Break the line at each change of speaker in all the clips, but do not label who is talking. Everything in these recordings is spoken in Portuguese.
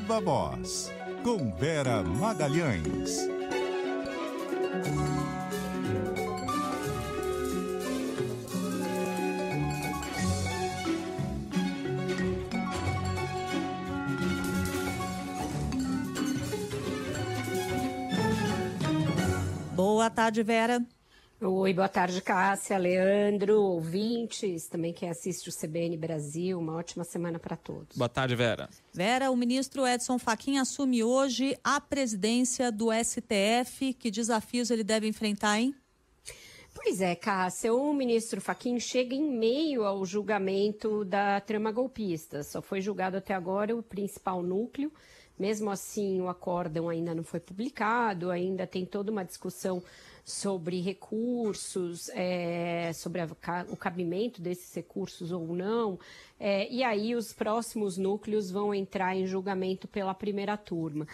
Viva Voz, com Vera Magalhães.
Boa tarde, Vera.
Oi, boa tarde, Cássia, Leandro, ouvintes, também quem assiste o CBN Brasil, uma ótima semana para todos.
Boa tarde, Vera.
Vera, o ministro Edson Fachin assume hoje a presidência do STF. Que desafios ele deve enfrentar, hein?
Pois é, Cássia, o ministro Fachin chega em meio ao julgamento da trama golpista. Só foi julgado até agora o principal núcleo. Mesmo assim, o acórdão ainda não foi publicado, ainda tem toda uma discussão sobre recursos, sobre o cabimento desses recursos ou não. E aí os próximos núcleos vão entrar em julgamento pela primeira turma.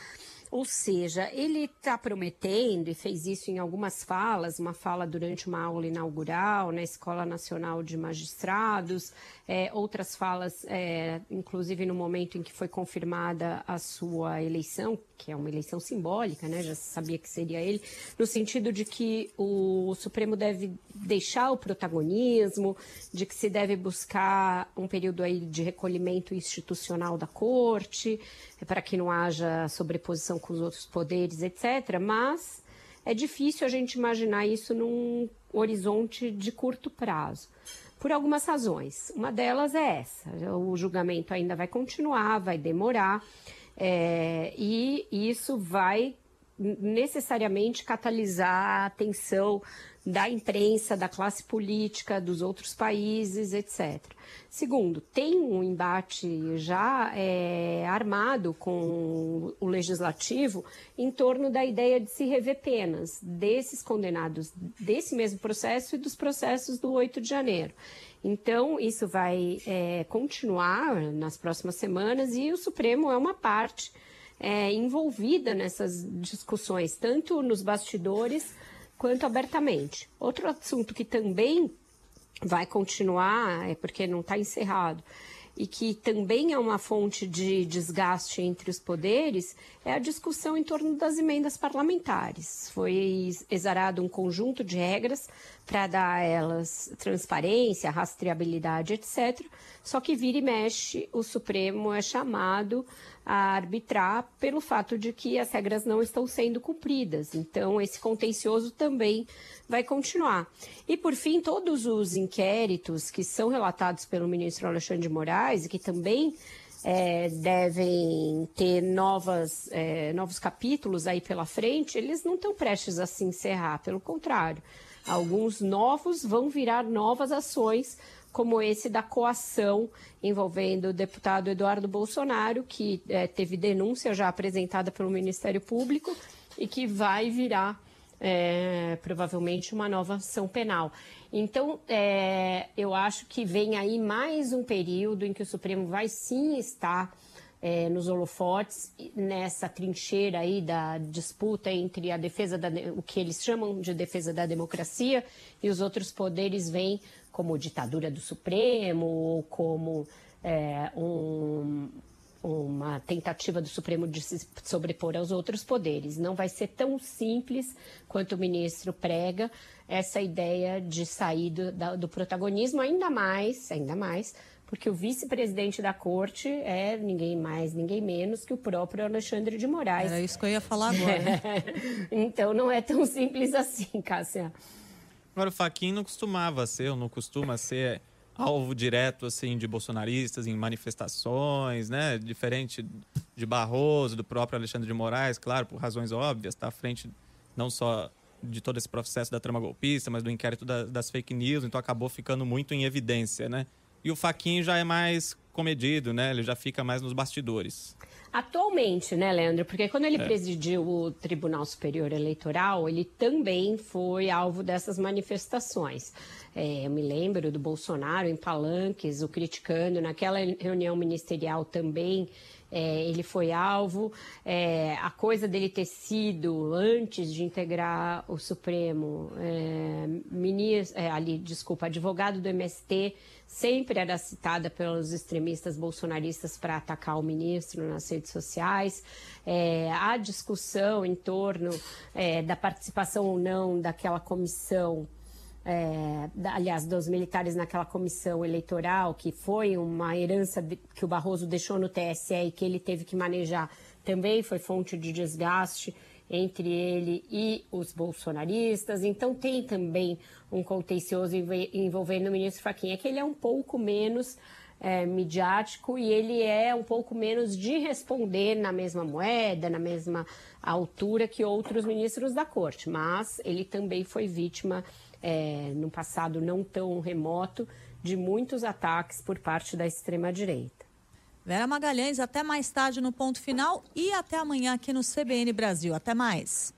Ou seja, ele está prometendo, e fez isso em algumas falas, uma fala durante uma aula inaugural na Escola Nacional de Magistrados, outras falas, inclusive no momento em que foi confirmada a sua eleição, que é uma eleição simbólica, né? Já se sabia que seria ele, no sentido de que o Supremo deve deixar o protagonismo, de que se deve buscar um período aí de recolhimento institucional da Corte, para que não haja sobreposição com os outros poderes, etc. Mas é difícil a gente imaginar isso num horizonte de curto prazo, por algumas razões. Uma delas é essa: o julgamento ainda vai continuar, vai demorar, e isso vai necessariamente catalisar a atenção da imprensa, da classe política, dos outros países, etc. Segundo, tem um embate já armado com o legislativo em torno da ideia de se rever penas desses condenados desse mesmo processo e dos processos do 8 de janeiro. Então, isso vai continuar nas próximas semanas e o Supremo é uma parte envolvida nessas discussões, tanto nos bastidores quanto abertamente. Outro assunto que também vai continuar, porque não está encerrado, e que também é uma fonte de desgaste entre os poderes, é a discussão em torno das emendas parlamentares. Foi exarado um conjunto de regras para dar a elas transparência, rastreabilidade, etc. Só que vira e mexe, o Supremo é chamado a arbitrar pelo fato de que as regras não estão sendo cumpridas. Então, esse contencioso também vai continuar. E, por fim, todos os inquéritos que são relatados pelo ministro Alexandre de Moraes e que também devem ter novos capítulos aí pela frente, eles não estão prestes a se encerrar, pelo contrário. Alguns novos vão virar novas ações, como esse da coação envolvendo o deputado Eduardo Bolsonaro, que teve denúncia já apresentada pelo Ministério Público e que vai virar provavelmente uma nova ação penal. Então, eu acho que vem aí mais um período em que o Supremo vai sim estar nos holofotes, nessa trincheira aí da disputa entre a defesa o que eles chamam de defesa da democracia, e os outros poderes vêm como ditadura do Supremo, ou como uma tentativa do Supremo de se sobrepor aos outros poderes. Não vai ser tão simples quanto o ministro prega essa ideia de sair do protagonismo, ainda mais, porque o vice-presidente da Corte é ninguém mais, ninguém menos que o próprio Alexandre de Moraes.
Era isso que eu ia falar agora, né?
Então não é tão simples assim, Cássia.
Agora, o Fachin não costuma ser alvo direto assim, de bolsonaristas em manifestações, né? Diferente de Barroso, do próprio Alexandre de Moraes, claro, por razões óbvias, está à frente não só de todo esse processo da trama golpista, mas do inquérito das fake news, então acabou ficando muito em evidência, né? E o Fachin já é mais comedido, né? Ele já fica mais nos bastidores.
Atualmente, né, Leandro? Porque quando ele presidiu o Tribunal Superior Eleitoral, ele também foi alvo dessas manifestações. Eu me lembro do Bolsonaro em palanques, o criticando. Naquela reunião ministerial também ele foi alvo. A coisa dele ter sido, antes de integrar o Supremo, advogado do MST, sempre era citada pelos extremistas bolsonaristas para atacar o ministro nas redes redes sociais. A discussão em torno da participação ou não daquela comissão, aliás, dos militares naquela comissão eleitoral, que foi uma herança que o Barroso deixou no TSE e que ele teve que manejar, também foi fonte de desgaste entre ele e os bolsonaristas. Então tem também um contencioso envolvendo o ministro Fachin. É que ele é um pouco menos midiático e ele é um pouco menos de responder na mesma moeda, na mesma altura que outros ministros da corte, mas ele também foi vítima, no passado não tão remoto, de muitos ataques por parte da extrema-direita.
Vera Magalhães, até mais tarde no Ponto Final e até amanhã aqui no CBN Brasil. Até mais.